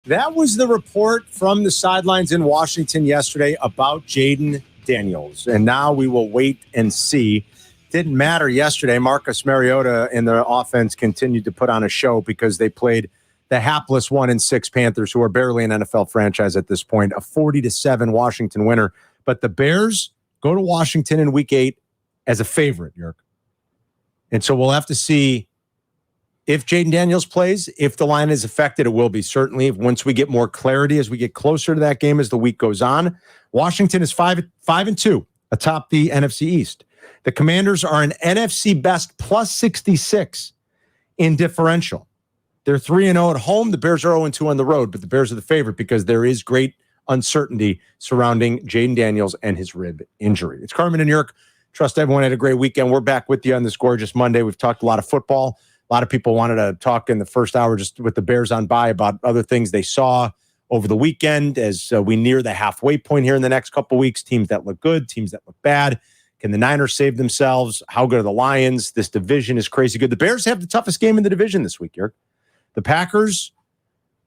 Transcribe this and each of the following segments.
That was the report from the sidelines in Washington yesterday about Jaden Daniels. And now we will wait and see. Didn't matter yesterday. Marcus Mariota and the offense continued to put on a show because they played the hapless 1-6 Panthers, who are barely an NFL franchise at this point, a 40-7 Washington winner. But the Bears go to Washington in Week 8 as a favorite, Jurk. And so we'll have to see if Jaden Daniels plays. If the line is affected, it will be certainly once we get more clarity as we get closer to that game as the week goes on. Washington is 5-2 atop the NFC East. The Commanders are an NFC best plus 66 in differential. They're 3-0 at home. The Bears are 0-2 on the road, but the Bears are the favorite because there is great uncertainty surrounding Jaden Daniels and his rib injury. It's Carmen and Jurko. Trust everyone had a great weekend. We're back with you on this gorgeous Monday. We've talked a lot of football. A lot of people wanted to talk in the first hour just with the Bears on by about other things they saw over the weekend as we near the halfway point here in the next couple of weeks. Teams that look good, teams that look bad. Can the Niners save themselves? How good are the Lions? This division is crazy good. The Bears have the toughest game in the division this week, Jurk. The Packers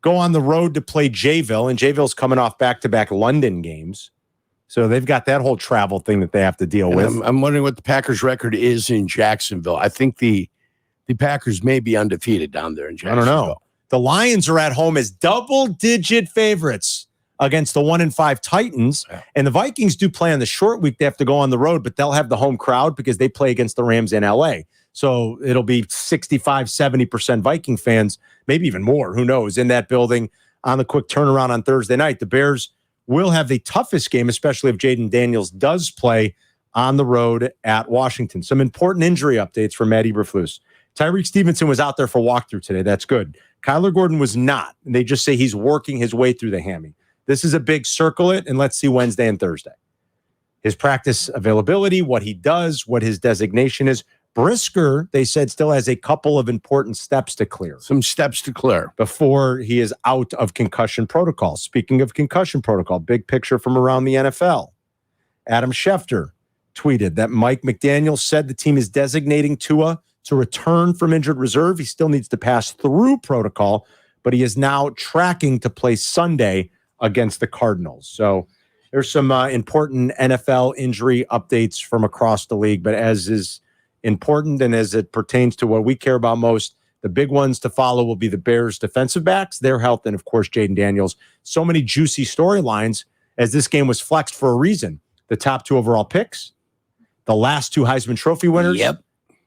go on the road to play Jayville, and Jayville's coming off back-to-back London games. So they've got that whole travel thing that they have to deal with. I'm wondering what the Packers' record is in Jacksonville. I think the Packers may be undefeated down there in Jacksonville. I don't know. The Lions are at home as double-digit favorites against the 1-5 Titans. Yeah. And the Vikings do play on the short week. They have to go on the road, but they'll have the home crowd because they play against the Rams in L.A. So it'll be 65, 70% Viking fans, maybe even more, who knows, in that building on the quick turnaround on Thursday night. The Bears will have the toughest game, especially if Jaden Daniels does play on the road at Washington. Some important injury updates from Matt Eberflus. Tyreek Stevenson was out there for walkthrough today. That's good. Kyler Gordon was not. And they just say he's working his way through the hammy. This is a big circle it, and let's see Wednesday and Thursday. His practice availability, what he does, what his designation is. Brisker, they said, still has a couple of important steps to clear. Some steps to clear. Before he is out of concussion protocol. Speaking of concussion protocol, big picture from around the NFL. Adam Schefter tweeted that Mike McDaniel said the team is designating Tua to return from injured reserve. He still needs to pass through protocol, but he is now tracking to play Sunday against the Cardinals. So there's some important NFL injury updates from across the league, but as is important and as it pertains to what we care about most, the big ones to follow will be the Bears' defensive backs, their health, and of course, Jaden Daniels. So many juicy storylines as this game was flexed for a reason. The top 2 overall picks, the last 2 Heisman Trophy winners. Yep.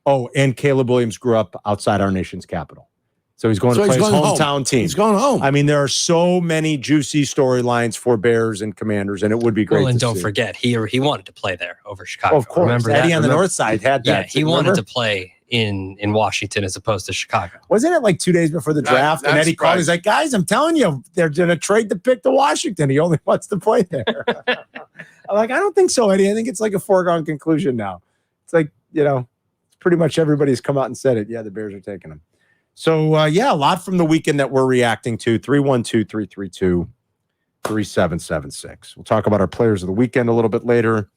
Oh, and Caleb Williams grew up outside our nation's capital. So he's going to play his hometown team. He's going home. I mean, there are so many juicy storylines for Bears and Commanders, and it would be great and to don't see. forget, he wanted to play there over Chicago. Of course. Remember Eddie that? on the north side had that. Yeah, he wanted to play in Washington as opposed to Chicago. Wasn't it like 2 days before the draft? And Eddie called, he's like, guys, I'm telling you, they're going to trade the pick to Washington. He only wants to play there. I'm like, I don't think so, Eddie. I think it's like a foregone conclusion now. It's like, pretty much everybody's come out and said it. Yeah, the Bears are taking him. So, a lot from the weekend that we're reacting to. 312-332-3776. We'll talk about our players of the weekend a little bit later.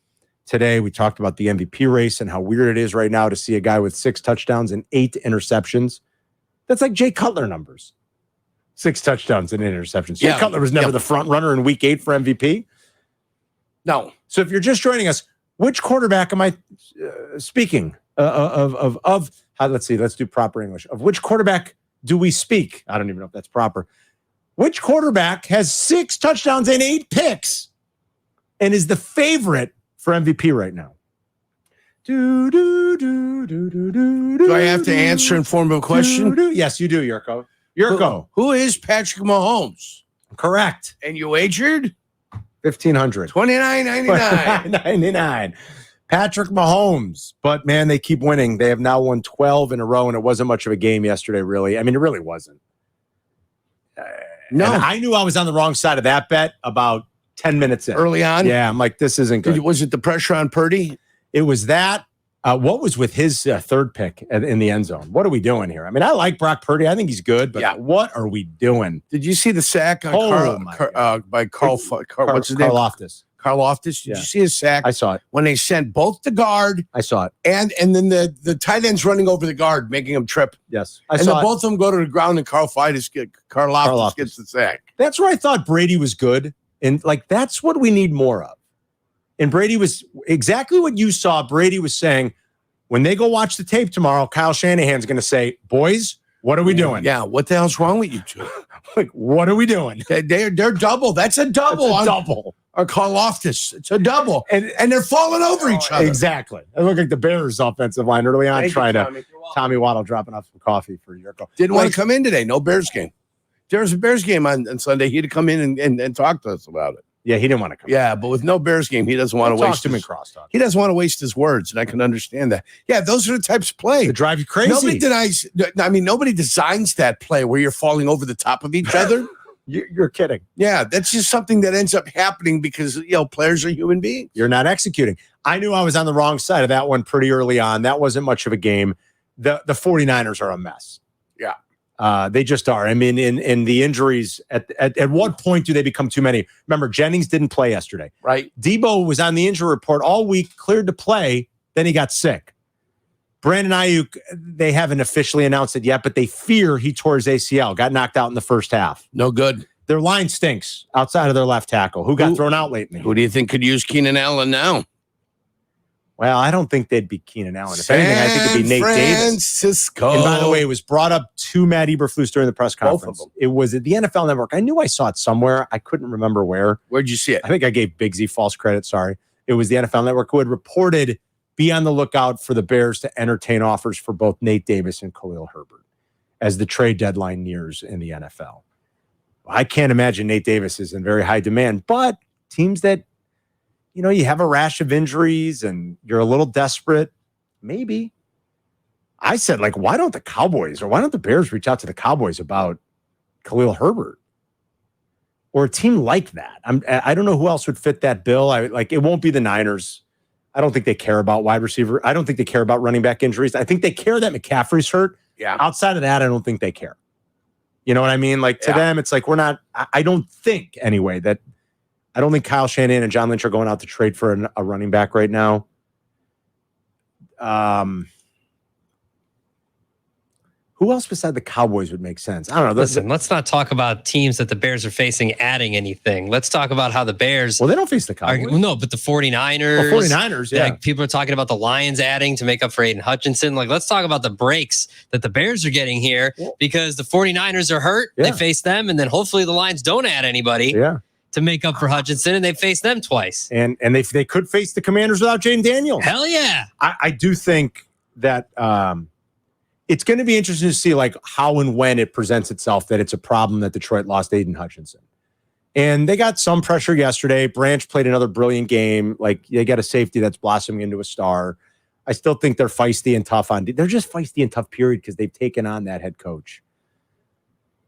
Today, we talked about the MVP race and how weird it is right now to see a guy with 6 touchdowns and 8 interceptions. That's like Jay Cutler numbers. 6 touchdowns and 8 interceptions. Jay Cutler was never the front runner in Week 8 for MVP. No. So if you're just joining us, which quarterback am I speaking of? Let's see. Let's do proper English. Of which quarterback do we speak? I don't even know if that's proper. Which quarterback has 6 touchdowns and 8 picks and is the favorite for MVP right now? Do I have to answer in form of a question? Yes, you do, Jurko. Jurko. Who is Patrick Mahomes? Correct. And you wagered? $1,500. $29.99. Patrick Mahomes. But, man, they keep winning. They have now won 12 in a row, and it wasn't much of a game yesterday, really. I mean, it really wasn't. No. And I knew I was on the wrong side of that bet about 10 minutes in. Early on? Yeah, I'm like, this isn't good. Was it the pressure on Purdy? It was that. What was with his third pick in the end zone? What are we doing here? I mean, I like Brock Purdy. I think he's good, but what are we doing? Did you see the sack on by Carl? What's his name? Karlaftis. Karlaftis, did you see his sack? I saw it. When they sent both the guard. I saw it. And then the tight end's running over the guard, making him trip. Yes. And then both of them go to the ground and Karlaftis gets the sack. That's where I thought Brady was good. And that's what we need more of. And Brady was exactly what you saw. Brady was saying, when they go watch the tape tomorrow, Kyle Shanahan's going to say, boys, what are we doing? Yeah, what the hell's wrong with you two? What are we doing? They're double. That's a double. Double. Or Karlaftis. It's a double. And they're falling over each other. Exactly. It looked like the Bears' offensive line early on Tommy Waddle dropping off some coffee for Jurko. Didn't want to come in today. No Bears game. There was a Bears game on Sunday. He'd come in and talk to us about it. Yeah, he didn't want to come. Yeah, but with no Bears game, he doesn't want to waste him in crosstalk. He doesn't want to waste his words, and I can understand that. Yeah, those are the types of play that drive you crazy. Nobody designs that play where you're falling over the top of each other. You're kidding. Yeah, that's just something that ends up happening because players are human beings. You're not executing. I knew I was on the wrong side of that one pretty early on. That wasn't much of a game. The 49ers are a mess. Yeah. They just are. I mean, in the injuries, at what point do they become too many? Remember, Jennings didn't play yesterday. Right. Debo was on the injury report all week, cleared to play, then he got sick. Brandon Ayuk, they haven't officially announced it yet, but they fear he tore his ACL, got knocked out in the first half. No good. Their line stinks outside of their left tackle. Who got thrown out lately? Who do you think could use Keenan Allen now? Well, I don't think they'd be Keenan Allen. If anything, I think it'd be Nate Davis. Francisco. And by the way, it was brought up to Matt Eberflus during the press conference. Both of them. It was at the NFL Network. I knew I saw it somewhere. I couldn't remember where. Where'd you see it? I think I gave Bigsy false credit. Sorry. It was the NFL Network who had reported, be on the lookout for the Bears to entertain offers for both Nate Davis and Khalil Herbert as the trade deadline nears in the NFL. I can't imagine Nate Davis is in very high demand, but teams that, you have a rash of injuries and you're a little desperate, maybe. I said, why don't the Cowboys or why don't the Bears reach out to the Cowboys about Khalil Herbert or a team like that? I don't know who else would fit that bill. It won't be the Niners. I don't think they care about wide receiver. I don't think they care about running back injuries. I think they care that McCaffrey's hurt. Yeah. Outside of that, I don't think they care. You know what I mean? To them, it's we're not, I don't think anyway that, I don't think Kyle Shanahan and John Lynch are going out to trade for a running back right now. Who else beside the Cowboys would make sense? I don't know. Listen, let's not talk about teams that the Bears are facing adding anything. Let's talk about how the Bears... Well, they don't face the Cowboys. No, but the 49ers... Well, 49ers, yeah. People are talking about the Lions adding to make up for Aiden Hutchinson. Let's talk about the breaks that the Bears are getting here because the 49ers are hurt. Yeah. They face them, and then hopefully the Lions don't add anybody to make up for Hutchinson, and they face them twice. And they could face the Commanders without Jaden Daniels. Hell yeah. I do think that... it's going to be interesting to see how and when it presents itself that it's a problem that Detroit lost Aiden Hutchinson. And they got some pressure yesterday. Branch played another brilliant game. They got a safety that's blossoming into a star. I still think they're feisty and tough they're just feisty and tough, period, because they've taken on that head coach.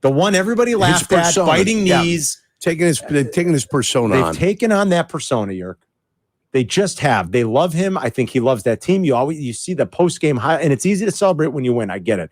The one everybody laughed at, biting knees. Taking his persona on. They've taken on that persona, Yerk. They just have. They love him. I think he loves that team. You see the post-game high, and it's easy to celebrate when you win. I get it.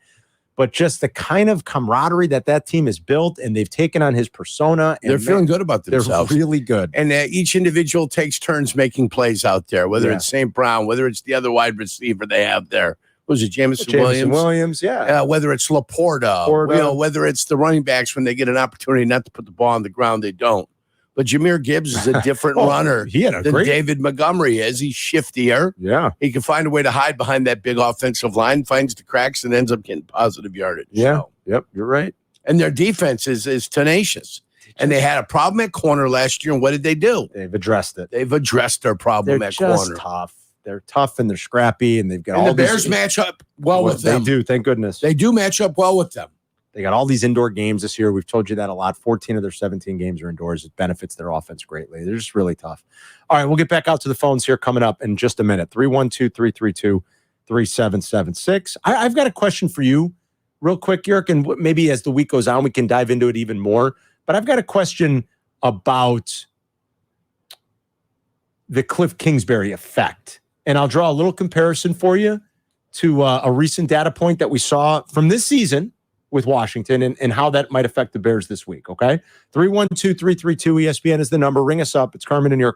But just the kind of camaraderie that team has built, and they've taken on his persona. And they're feeling good about themselves. They're really good. And each individual takes turns making plays out there, whether it's St. Brown, whether it's the other wide receiver they have there. Was it Jameson Williams? Yeah. Whether it's Laporta, whether it's the running backs when they get an opportunity not to put the ball on the ground, they don't. But Jahmyr Gibbs is a different runner than David Montgomery is. He's shiftier. Yeah. He can find a way to hide behind that big offensive line, finds the cracks, and ends up getting positive yardage. Yeah. So. Yep. You're right. And their defense is tenacious. And they had a problem at corner last year. And what did they do? They've addressed it. They've addressed their problem at corner. They're tough. They're tough and they're scrappy, and they've got all the Bears match up well with them. They do. Thank goodness. They do match up well with them. They got all these indoor games this year. We've told you that a lot. 14 of their 17 games are indoors. It benefits their offense greatly. They're just really tough. All right, we'll get back out to the phones here coming up in just a minute. 312-332-3776. I've got a question for you real quick, Yerk, and maybe as the week goes on, we can dive into it even more. But I've got a question about the Cliff Kingsbury effect. And I'll draw a little comparison for you to a recent data point that we saw from this season with Washington and how that might affect the Bears this week, okay? 312-332-ESPN is the number. Ring us up. It's Carmen and Jurko.